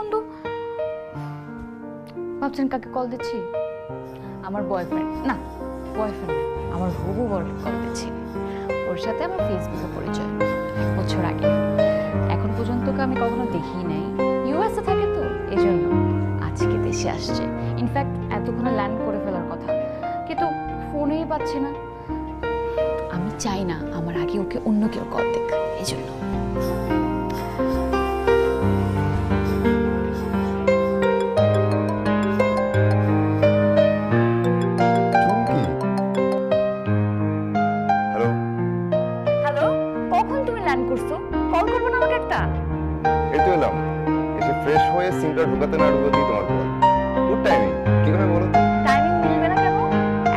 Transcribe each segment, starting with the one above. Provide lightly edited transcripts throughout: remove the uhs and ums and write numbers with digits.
বন্ধু। ভাবছেন কাকে কল দিচ্ছি? আমার বয়ফ্রেন্ড না, বয়ফ্রেন্ড আমার হবু বরকে কল দিচ্ছি। ওর সাথে আমার ফেসবুকে পরিচয় 1 বছর আগে। এখন পর্যন্ত আমি কখনো দেখিই নাই, ইউএসএ থাকে তো এজন্য আজকে দেশে আসছে। ইনফ্যাক্ট এতক্ষণে ল্যান্ড করে ফেলার কথা, কিন্তু ফোনেই পাচ্ছে না। আমি চাই না আমার আগে ওকে অন্য কেউ কল দেখ, এই জন্য। হ্যালো, কখন তুমি ল্যান্ড করছো? কল করবো না আমাকে একটা? এই তো এলাম, এসে ফ্রেশ হয়ে সিমটা ঢোকাতে না ঢোকাতেই তোমার কল। গুড টাইমিং, কিভাবে বলো তো? টাইমিং মিলবে না কেন?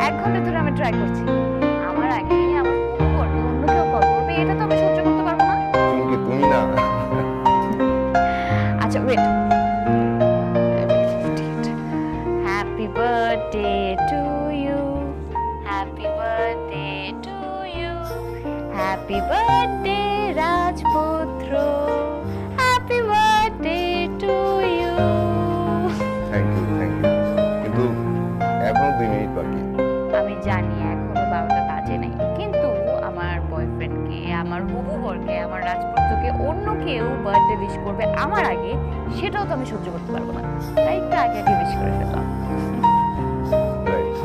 1 ঘন্টা ধরে আমি ট্রাই করছি। আমার আগে আমার করবে অন্য কেউ কল করবে, এটা তো আমি সহ্য করতে পারবো না। চুমকি তুমি না। আচ্ছা wait, happy birthday to you, happy birthday to you, happy birthday রাজপুত্র, happy birthday to you. Thank you, কিন্তু এখনো 2 মিনিট বাকি। আমি জানি এখনো 12টা বাজে নাই, কিন্তু আমার বয়ফ্রেন্ডকে, আমার হবু বরকে, আমার রাজপুত্রকে অন্য কেউ বার্থডে উইশ করবে আমার আগে, সেটাও তো আমি সহ্য করতে পারবো না। তাই একটু আগে আগে উইশ করে ফেললাম। রাইট।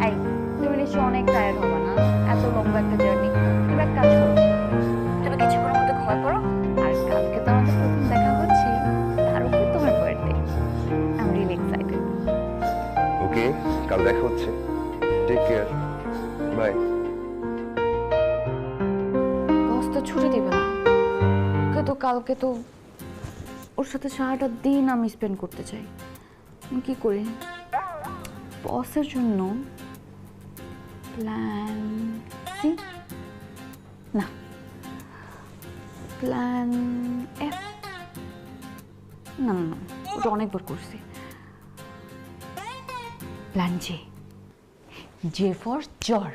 এই, তুমি নিশ্চয় অনেক টায়ার্ড হবে না, এত লম্বা একটা জার্নি। তুমি এক কাজ করো, তুমি কিছুক্ষণের মধ্যে ঘুমায় পড়ো। আর কালকে তো আমাদের প্রথম দেখা হচ্ছে, তার উপর তোমার birthday. I am really excited. Okay, কাল দেখা হচ্ছে। Take care, by. বস তো ছুটি দিবে না, কিন্তু কালকে তো ওর সাথে সারাটা দিন আমি স্পেন্ড করতে চাই। আমি কি করি? বসের জন্য প্ল্যান সি না, প্ল্যান এফ। না না না, ওটা অনেকবার করছি। প্ল্যান জে, জে ফর জ্বর।